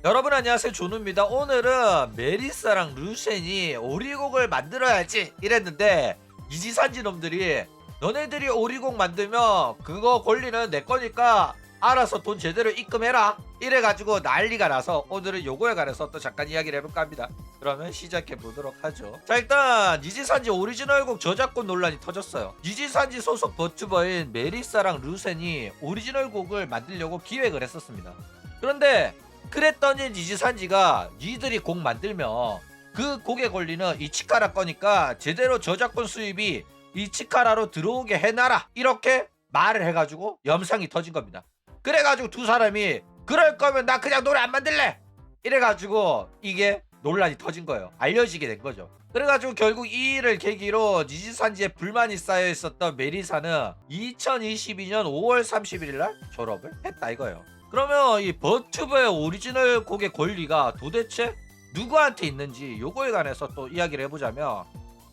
여러분 안녕하세요, 조누입니다. 오늘은 메리사랑 루셴이 오리곡을 만들어야지 이랬는데 이지산지 놈들이 너네들이 오리곡 만들면 그거 권리는 내 거니까 알아서 돈 제대로 입금해라 이래가지고 난리가 나서 오늘은 요거에 관해서 또 잠깐 이야기를 해볼까 합니다. 그러면 시작해 보도록 하죠. 자, 일단 니지산지 오리지널곡 저작권 논란이 터졌어요. 니지산지 소속 버튜버인 메리사랑 루셴이 오리지널곡을 만들려고 기획을 했었습니다. 그런데 그랬더니 니지산지가 니들이 곡 만들면 그 곡에 걸리는 이치카라 거니까 제대로 저작권 수입이 이치카라로 들어오게 해놔라 이렇게 말을 해가지고 염상이 터진 겁니다. 그래가지고 두 사람이 그럴 거면 나 그냥 노래 안 만들래 이래가지고 이게 논란이 터진 거예요. 알려지게 된 거죠. 그래가지고 결국 이 일을 계기로 니지산지에 불만이 쌓여 있었던 메리사는 2022년 5월 31일 날 졸업을 했다 이거예요. 그러면 이 버튜버의 오리지널 곡의 권리가 도대체 누구한테 있는지 요거에 관해서 또 이야기를 해보자면,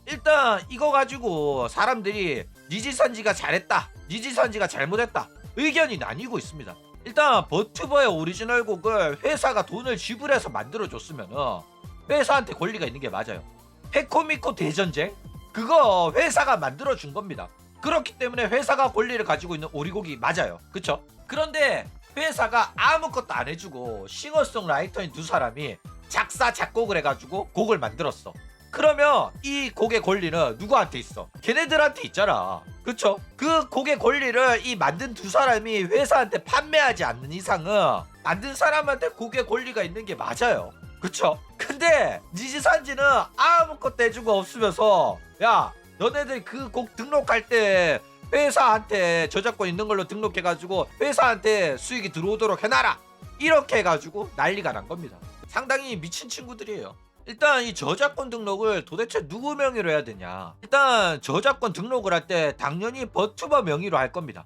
일단 이거 가지고 사람들이 니지산지가 잘했다, 니지산지가 잘못했다 의견이 나뉘고 있습니다. 일단 버튜버의 오리지널 곡을 회사가 돈을 지불해서 만들어줬으면 회사한테 권리가 있는 게 맞아요. 페코미코 대전쟁 그거 회사가 만들어준 겁니다. 그렇기 때문에 회사가 권리를 가지고 있는 오리곡이 맞아요. 그쵸? 그런데 회사가 아무것도 안 해주고 싱어송라이터인 두 사람이 작사 작곡을 해가지고 곡을 만들었어. 그러면 이 곡의 권리는 누구한테 있어? 걔네들한테 있잖아. 그쵸? 그 곡의 권리를 이 만든 두 사람이 회사한테 판매하지 않는 이상은 만든 사람한테 곡의 권리가 있는 게 맞아요. 그쵸? 근데 니지산지는 아무것도 해준 거 없으면서 야, 너네들 그 곡 등록할 때 회사한테 저작권 있는 걸로 등록해가지고 회사한테 수익이 들어오도록 해놔라 이렇게 해가지고 난리가 난 겁니다. 상당히 미친 친구들이에요. 일단 이 저작권 등록을 도대체 누구 명의로 해야 되냐. 일단 저작권 등록을 할 때 당연히 버튜버 명의로 할 겁니다.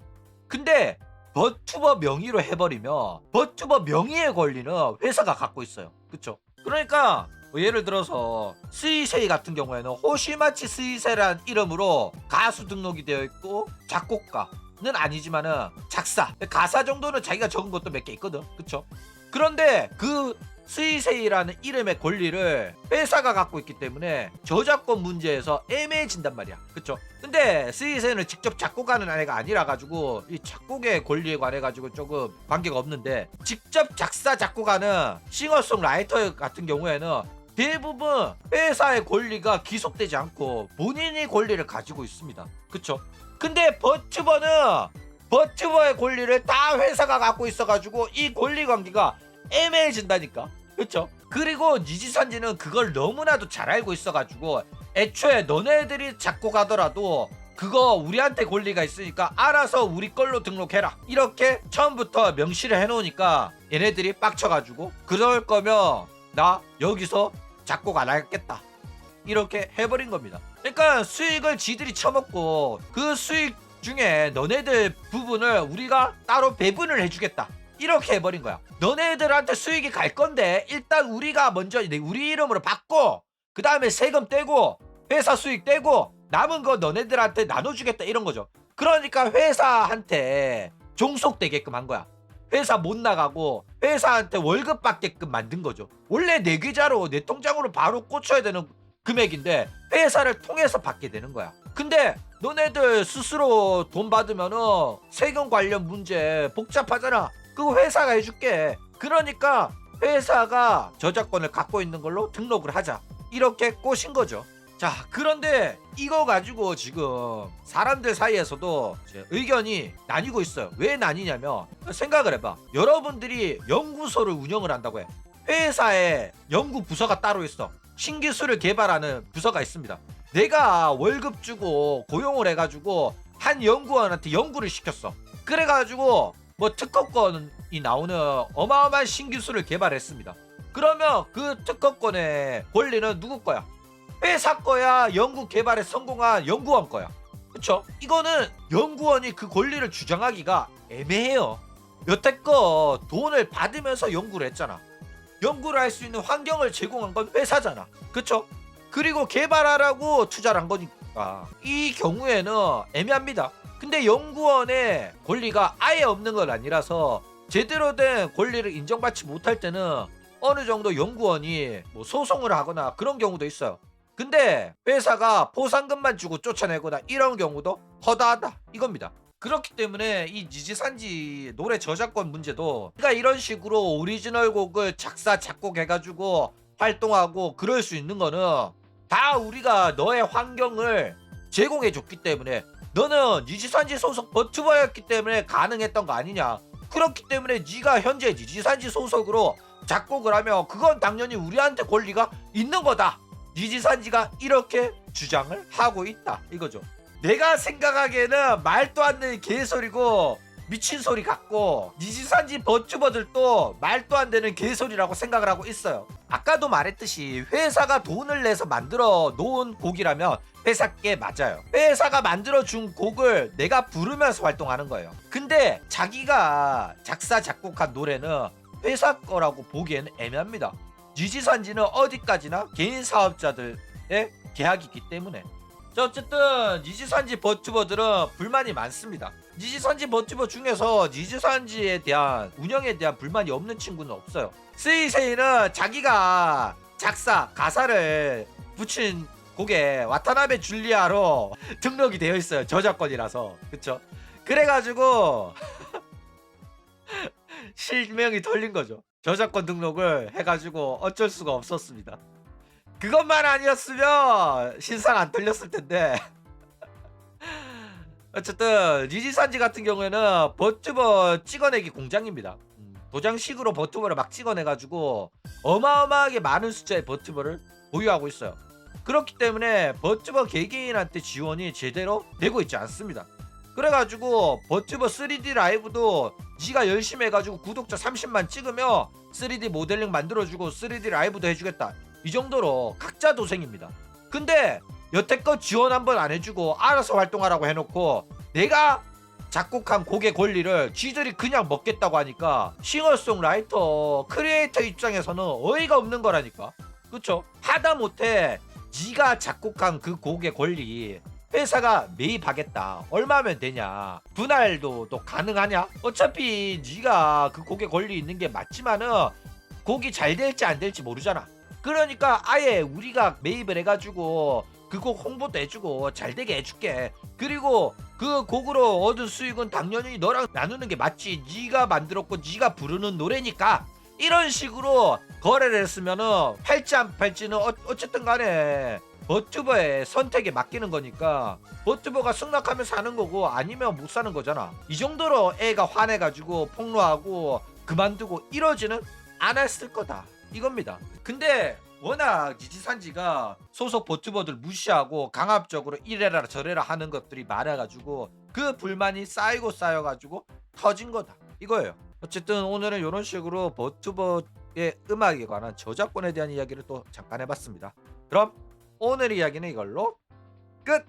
근데 버튜버 명의로 해버리면 버튜버 명의의 권리는 회사가 갖고 있어요. 그쵸? 그러니까 뭐 예를 들어서 스이세이 같은 경우에는 호시마치 스이세라는 이름으로 가수 등록이 되어 있고 작곡가는 아니지만은 작사, 가사 정도는 자기가 적은 것도 몇 개 있거든. 그쵸? 그런데 그 스이세이라는 이름의 권리를 회사가 갖고 있기 때문에 저작권 문제에서 애매해진단 말이야. 그쵸? 근데 스이세이는 직접 작곡하는 애가 아니라 가지고 이 작곡의 권리에 관해 가지고 조금 관계가 없는데, 직접 작사 작곡하는 싱어송라이터 같은 경우에는 대부분 회사의 권리가 기속되지 않고 본인이 권리를 가지고 있습니다. 그쵸? 근데 버튜버의 권리를 다 회사가 갖고 있어가지고 이 권리 관계가 애매해진다니까. 그쵸? 그리고 니지산지는 그걸 너무나도 잘 알고 있어가지고 애초에 너네들이 작곡하더라도 그거 우리한테 권리가 있으니까 알아서 우리 걸로 등록해라 이렇게 처음부터 명시를 해놓으니까 얘네들이 빡쳐가지고 그럴 거면 나 여기서 작곡 안 하겠다 이렇게 해버린 겁니다. 그러니까 수익을 지들이 처먹고 그 수익 중에 너네들 부분을 우리가 따로 배분을 해주겠다 이렇게 해버린 거야. 너네들한테 수익이 갈 건데 일단 우리가 먼저 우리 이름으로 받고 그 다음에 세금 떼고 회사 수익 떼고 남은 거 너네들한테 나눠주겠다 이런 거죠. 그러니까 회사한테 종속되게끔 한 거야. 회사 못 나가고 회사한테 월급 받게끔 만든 거죠. 원래 내 계좌로 내 통장으로 바로 꽂혀야 되는 금액인데 회사를 통해서 받게 되는 거야. 근데 너네들 스스로 돈 받으면은 세금 관련 문제 복잡하잖아. 그거 회사가 해줄게. 그러니까 회사가 저작권을 갖고 있는 걸로 등록을 하자 이렇게 꼬신 거죠. 자, 그런데 이거 가지고 지금 사람들 사이에서도 이제 의견이 나뉘고 있어요. 왜 나뉘냐면, 생각을 해봐. 여러분들이 연구소를 운영을 한다고 해. 회사에 연구 부서가 따로 있어. 신기술을 개발하는 부서가 있습니다. 내가 월급 주고 고용을 해가지고 한 연구원한테 연구를 시켰어. 그래가지고 뭐 특허권이 나오는 어마어마한 신기술을 개발했습니다. 그러면 그 특허권의 권리는 누구 거야? 회사 거야? 연구 개발에 성공한 연구원 거야? 그쵸? 이거는 연구원이 그 권리를 주장하기가 애매해요. 여태껏 돈을 받으면서 연구를 했잖아. 연구를 할 수 있는 환경을 제공한 건 회사잖아. 그쵸? 그리고 개발하라고 투자를 한 거니까 이 경우에는 애매합니다. 근데 연구원의 권리가 아예 없는 건 아니라서 제대로 된 권리를 인정받지 못할 때는 어느 정도 연구원이 뭐 소송을 하거나 그런 경우도 있어요. 근데 회사가 보상금만 주고 쫓아내거나 이런 경우도 허다하다 이겁니다. 그렇기 때문에 이 니지산지 노래 저작권 문제도 그러니까 이런 식으로 오리지널 곡을 작사 작곡해가지고 활동하고 그럴 수 있는 거는 다 우리가 너의 환경을 제공해줬기 때문에 너는 니지산지 소속 버튜버였기 때문에 가능했던 거 아니냐. 그렇기 때문에 네가 현재 니지산지 소속으로 작곡을 하면 그건 당연히 우리한테 권리가 있는 거다. 니지산지가 이렇게 주장을 하고 있다 이거죠. 내가 생각하기에는 말도 안 되는 개소리고 미친 소리 같고 니지산지 버튜버들도 말도 안 되는 개소리라고 생각을 하고 있어요. 아까도 말했듯이 회사가 돈을 내서 만들어 놓은 곡이라면 회사께 맞아요. 회사가 만들어 준 곡을 내가 부르면서 활동하는 거예요. 근데 자기가 작사 작곡한 노래는 회사 거라고 보기에는 애매합니다. 니지산지는 어디까지나 개인 사업자들의 계약이기 때문에. 자, 어쨌든 니지산지 버튜버들은 불만이 많습니다. 니지산지 버튜버 중에서 니지산지에 대한 운영에 대한 불만이 없는 친구는 없어요. 스이세이는 자기가 작사 가사를 붙인 곡에 와타나베 줄리아로 등록이 되어 있어요. 저작권이라서. 그쵸? 그래가지고 실명이 털린 거죠. 저작권 등록을 해가지고 어쩔 수가 없었습니다. 그것만 아니었으면 신상 안 털렸을 텐데. 어쨌든 니지산지 같은 경우에는 버튜버 찍어내기 공장입니다. 도장식으로 버튜버를 막 찍어내가지고 어마어마하게 많은 숫자의 버튜버를 보유하고 있어요. 그렇기 때문에 버튜버 개개인한테 지원이 제대로 되고 있지 않습니다. 그래가지고 버튜버 3D 라이브도 지가 열심히 해가지고 구독자 30만 찍으면 3D 모델링 만들어주고 3D 라이브도 해주겠다. 이 정도로 각자 도생입니다. 근데 여태껏 지원 한번 안 해주고 알아서 활동하라고 해놓고 내가 작곡한 곡의 권리를 쥐들이 그냥 먹겠다고 하니까 싱어송라이터 크리에이터 입장에서는 어이가 없는 거라니까. 그쵸? 하다못해 네가 작곡한 그 곡의 권리 회사가 매입하겠다. 얼마면 되냐? 분할도 또 가능하냐? 어차피 네가 그 곡의 권리 있는 게 맞지만은 곡이 잘 될지 안 될지 모르잖아. 그러니까 아예 우리가 매입을 해가지고 그 곡 홍보도 해주고 잘 되게 해줄게. 그리고 그 곡으로 얻은 수익은 당연히 너랑 나누는 게 맞지. 네가 만들었고 네가 부르는 노래니까. 이런 식으로 거래를 했으면은 팔지 안 팔지는 어쨌든 간에 버튜버의 선택에 맡기는 거니까 버튜버가 승낙하면 사는 거고 아니면 못 사는 거잖아. 이 정도로 애가 화내가지고 폭로하고 그만두고 이러지는 않았을 거다 이겁니다. 근데 워낙 니지산지가 소속 버튜버들 무시하고 강압적으로 이래라 저래라 하는 것들이 많아가지고 그 불만이 쌓여가지고 터진 거다 이거예요. 어쨌든 오늘은 이런 식으로 버튜버의 음악에 관한 저작권에 대한 이야기를 또 잠깐 해봤습니다. 그럼 오늘 이야기는 이걸로 끝!